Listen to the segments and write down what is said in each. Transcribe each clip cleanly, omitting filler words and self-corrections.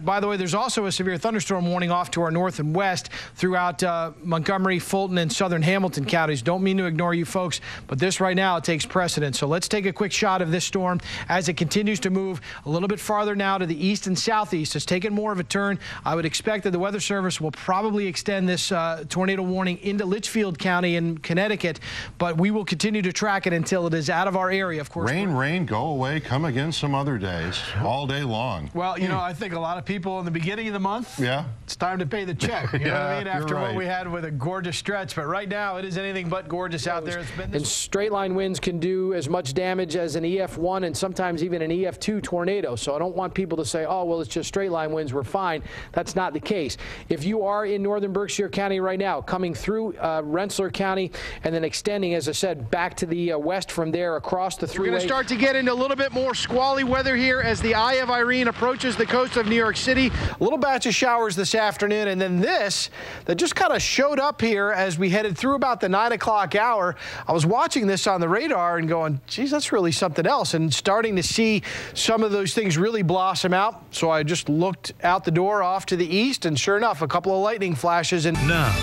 By the way, there's also a severe thunderstorm warning off to our north and west throughout Montgomery, Fulton, and southern Hamilton counties. Don't mean to ignore you folks, but this right now it takes precedence. So let's take a quick shot of this storm as it continues to move a little bit farther now to the east and southeast. It's taken more of a turn. I would expect that the Weather Service will probably extend this tornado warning into Litchfield County in Connecticut, but we will continue to track it until it is out of our area. Of course, rain, go away, come again some other days, all day long. Well, you know, I think a lot of people in the beginning of the month, it's time to pay the check. You know what I mean? After what we had with a gorgeous stretch, but right now it is anything but gorgeous out there. It's been and straight line winds can do as much damage as an EF1 and sometimes even an EF2 tornado. So I don't want people to say, oh, well, it's just straight line winds, we're fine. That's not the case. If you are in northern Berkshire County right now, coming through Rensselaer County and then extending, as I said, back to the west from there across the three-way. We're going to start to get into a little bit more squally weather here as the eye of Irene approaches the coast of New York City. A little batch of showers this afternoon, and then this that just kind of showed up here as we headed through about the 9 o'clock hour. I was watching this on the radar and going, geez, that's really something else, and starting to see some of those things really blossom out. So I just looked out the door off to the east, and sure enough, a couple of lightning flashes. And now,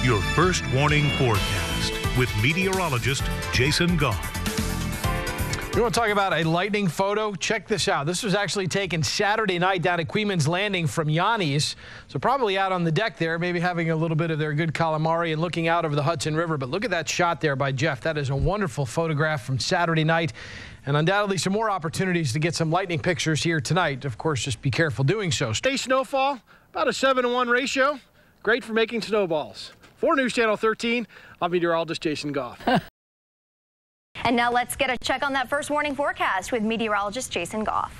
your first warning forecast with meteorologist Jason Gough. You want to talk about a lightning photo? Check this out. This was actually taken Saturday night down at Queeman's Landing from Yanni's. So probably out on the deck there, maybe having a little bit of their good calamari and looking out over the Hudson River. But look at that shot there by Jeff. That is a wonderful photograph from Saturday night. And undoubtedly some more opportunities to get some lightning pictures here tonight. Of course, just be careful doing so. Stay snowfall, about a 7-to-1 ratio. Great for making snowballs. For News Channel 13, I'm meteorologist Jason Gough. And now let's get a check on that first warning forecast with meteorologist Jason Gough.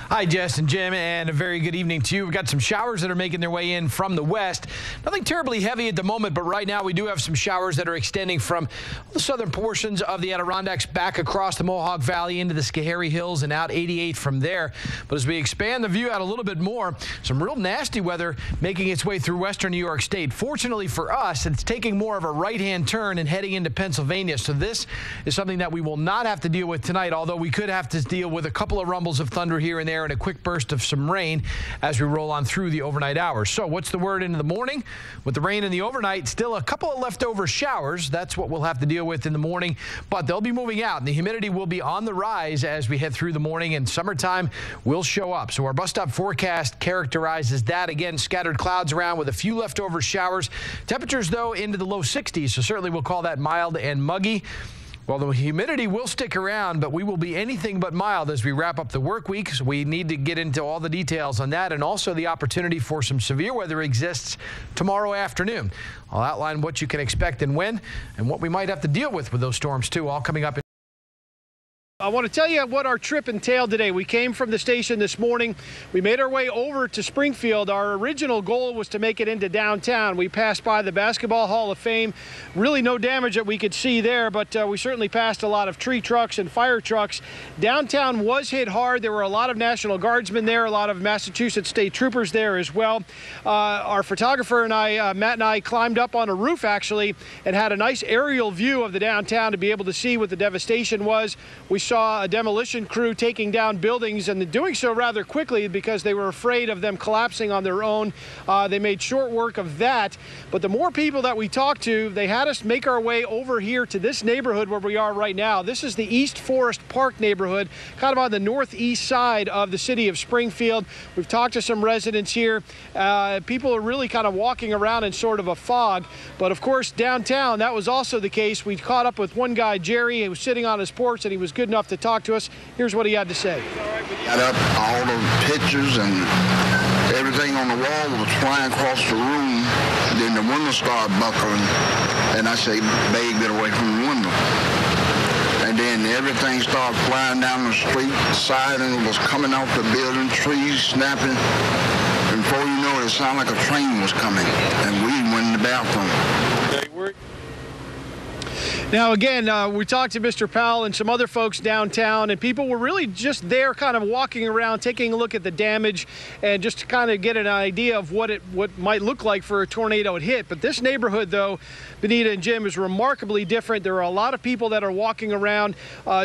Hi, Jess and Jim, and a very good evening to you. We've got some showers that are making their way in from the west. Nothing terribly heavy at the moment, but right now we do have some showers that are extending from the southern portions of the Adirondacks back across the Mohawk Valley into the Schoharie Hills and out 88 from there. But as we expand the view out a little bit more, some real nasty weather making its way through western New York State. Fortunately for us, it's taking more of a right-hand turn and heading into Pennsylvania. So this is something that we will not have to deal with tonight, although we could have to deal with a couple of rumbles of thunder here and there and a quick burst of some rain as we roll on through the overnight hours. So what's the word into the morning? With the rain in the overnight, still a couple of leftover showers. That's what we'll have to deal with in the morning, but they'll be moving out and the humidity will be on the rise as we head through the morning, and summertime will show up. So our bus stop forecast characterizes that. Again, scattered clouds around with a few leftover showers. Temperatures, though, into the low 60s, so certainly we'll call that mild and muggy. Well, the humidity will stick around, but we will be anything but mild as we wrap up the work week. So we need to get into all the details on that, and also the opportunity for some severe weather exists tomorrow afternoon. I'll outline what you can expect and when, and what we might have to deal with those storms, too, all coming up. I want to tell you what our trip entailed today. We came from the station this morning. We made our way over to Springfield. Our original goal was to make it into downtown. We passed by the Basketball Hall of Fame. Really no damage that we could see there, but we certainly passed a lot of tree trucks and fire trucks. Downtown was hit hard. There were a lot of National Guardsmen there, a lot of Massachusetts State Troopers there as well. Our photographer and I, Matt and I, climbed up on a roof actually and had a nice aerial view of the downtown to be able to see what the devastation was. We saw a demolition crew taking down buildings, and doing so rather quickly because they were afraid of them collapsing on their own. They made short work of that, but the more people that we talked to, they had us make our way over here to this neighborhood where we are right now. This is the East Forest Park neighborhood, kind of on the northeast side of the city of Springfield. We've talked to some residents here. People are really kind of walking around in sort of a fog, but of course downtown that was also the case. We caught up with one guy, Jerry, who was sitting on his porch, and he was good enough to talk to us. Here's what he had to say. Got up, all the pictures and everything on the wall was flying across the room. Then the window started buckling, and I said, babe, get away from the window. And then everything started flying down the street side, and it was coming off the building, trees snapping. And before you know it, it sounded like a train was coming, and we went in the bathroom. Now, again, we talked to Mr. Powell and some other folks downtown, and people were really just there kind of walking around, taking a look at the damage, and just to kind of get an idea of what might look like for a tornado it hit. But this neighborhood, though, Benita and Jim, is remarkably different. There are a lot of people that are walking around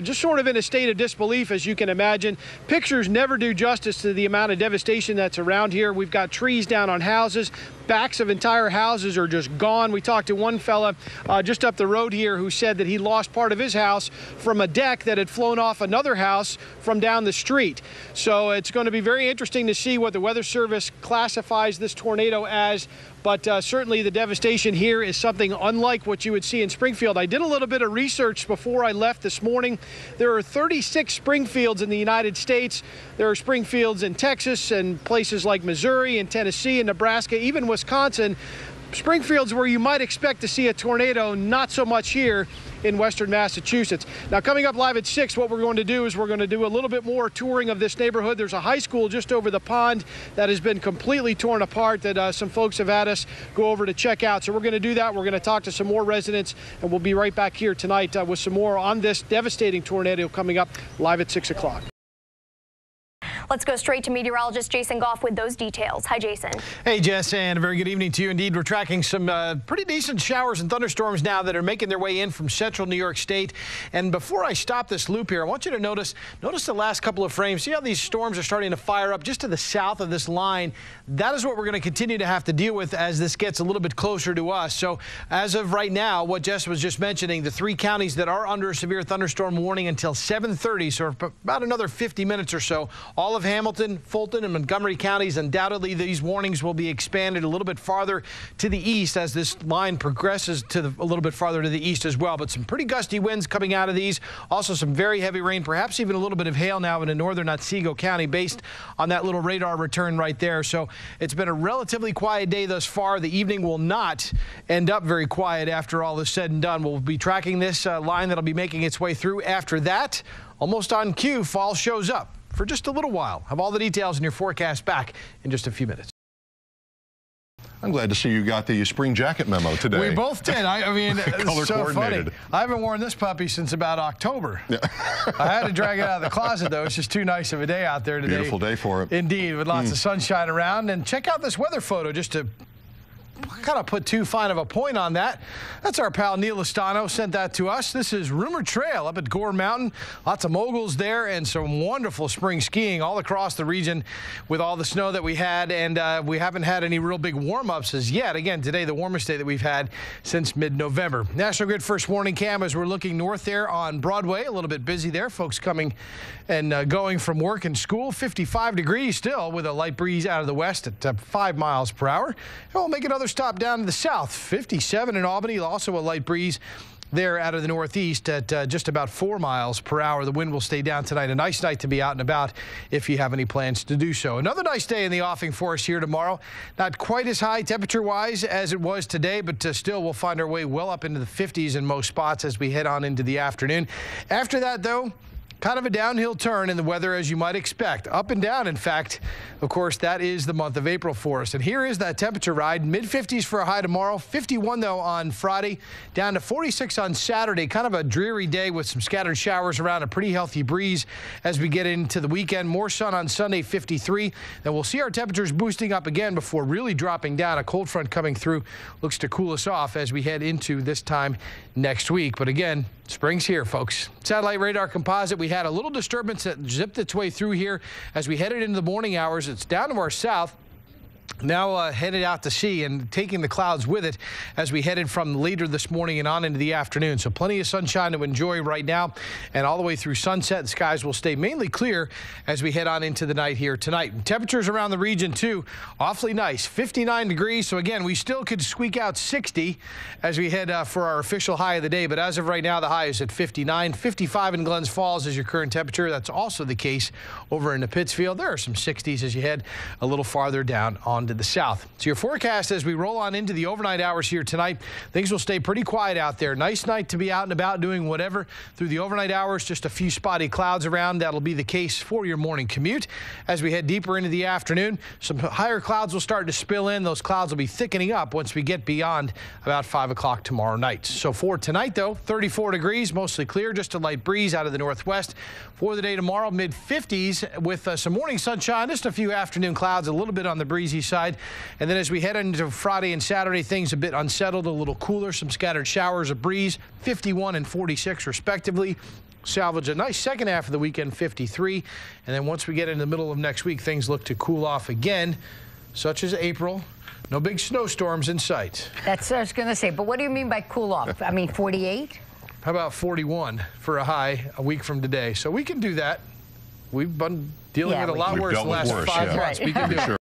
just sort of in a state of disbelief, as you can imagine. Pictures never do justice to the amount of devastation that's around here. We've got trees down on houses. Backs of entire houses are just gone. We talked to one fella just up the road here who said that he lost part of his house from a deck that had flown off another house from down the street. So it's going to be very interesting to see what the Weather Service classifies this tornado as. But certainly the devastation here is something unlike what you would see in Springfield. I did a little bit of research before I left this morning. There are 36 Springfields in the United States. There are Springfields in Texas and places like Missouri and Tennessee and Nebraska, even Wisconsin. Springfield's where you might expect to see a tornado, not so much here in western Massachusetts. Now, coming up live at 6, what we're going to do is we're going to do a little bit more touring of this neighborhood. There's a high school just over the pond that has been completely torn apart that some folks have had us go over to check out. So we're going to do that. We're going to talk to some more residents, and we'll be right back here tonight with some more on this devastating tornado coming up live at 6 o'clock. Let's go straight to meteorologist Jason Gough with those details. Hi, Jason. Hey, Jess, and a very good evening to you. Indeed, we're tracking some pretty decent showers and thunderstorms now that are making their way in from central New York State. And before I stop this loop here, I want you to notice the last couple of frames. See how these storms are starting to fire up just to the south of this line? That is what we're going to continue to have to deal with as this gets a little bit closer to us. So as of right now, what Jess was just mentioning, the 3 counties that are under a severe thunderstorm warning until 7:30, so about another 50 minutes or so, all of Hamilton, Fulton, and Montgomery counties. Undoubtedly, these warnings will be expanded a little bit farther to the east as this line progresses to a little bit farther to the east as well. But some pretty gusty winds coming out of these. Also some very heavy rain, perhaps even a little bit of hail now in northern Otsego County based on that little radar return right there. So it's been a relatively quiet day thus far. The evening will not end up very quiet after all is said and done. We'll be tracking this line that'll be making its way through. After that, almost on cue, fall shows up for just a little while. Have all the details in your forecast back in just a few minutes. I'm glad to see you got the spring jacket memo today. We both did. I mean, Color it's so funny. coordinated. I haven't worn this puppy since about October. Yeah. I had to drag it out of the closet, though. It's just too nice of a day out there today. Beautiful day for it. Indeed, with lots of sunshine around. And check out this weather photo just to kind of put too fine of a point on that. That's our pal Neil Listano sent that to us. This is Rumor Trail up at Gore Mountain. Lots of moguls there and some wonderful spring skiing all across the region with all the snow that we had. And we haven't had any real big warm-ups as yet. Again, today the warmest day that we've had since mid-November. National Grid first warning cam as we're looking north there on Broadway. A little bit busy there. Folks coming and going from work and school. 55 degrees still with a light breeze out of the west at 5 miles per hour. And we'll make another stop down to the south. 57 in Albany, also a light breeze there out of the northeast at just about 4 miles per hour. The wind will stay down tonight. A nice night to be out and about if you have any plans to do so. Another nice day in the offing for us here tomorrow. Not quite as high temperature-wise as it was today, but still we'll find our way well up into the 50s in most spots as we head on into the afternoon. After that, though, kind of a downhill turn in the weather as you might expect. Up and down, in fact. Of course, that is the month of April for us. And here is that temperature ride. Mid-50s for a high tomorrow. 51, though, on Friday. Down to 46 on Saturday. Kind of a dreary day with some scattered showers around. A pretty healthy breeze as we get into the weekend. More sun on Sunday, 53. Then we'll see our temperatures boosting up again before really dropping down. A cold front coming through looks to cool us off as we head into this time next week. But again, spring's here, folks. Satellite radar composite. We had a little disturbance that zipped its way through here as we headed into the morning hours. It's down to our south. Now headed out to sea and taking the clouds with it as we headed from later this morning and on into the afternoon. So plenty of sunshine to enjoy right now and all the way through sunset. The skies will stay mainly clear as we head on into the night here tonight. And temperatures around the region, too, awfully nice. 59 degrees. So, again, we still could squeak out 60 as we head for our official high of the day. But as of right now, the high is at 59. 55 in Glens Falls is your current temperature. That's also the case over in the Pittsfield. There are some 60s as you head a little farther down on on to the south. So your forecast as we roll on into the overnight hours here tonight, things will stay pretty quiet out there. Nice night to be out and about doing whatever through the overnight hours. Just a few spotty clouds around. That'll be the case for your morning commute. As we head deeper into the afternoon, some higher clouds will start to spill in. Those clouds will be thickening up once we get beyond about 5 o'clock tomorrow night. So for tonight, though, 34 degrees, mostly clear, just a light breeze out of the northwest. For the day tomorrow, mid-50s with some morning sunshine, just a few afternoon clouds, a little bit on the breezy side. And then as we head into Friday and Saturday, things a bit unsettled, a little cooler, some scattered showers, a breeze, 51 and 46 respectively. Salvage a nice second half of the weekend, 53. And then once we get into the middle of next week, things look to cool off again, such as April. No big snowstorms in sight. That's what I was going to say. But what do you mean by cool off? I mean, 48? How about 41 for a high a week from today? So we can do that. We've been dealing with a lot worse the last 5 months. We can do it.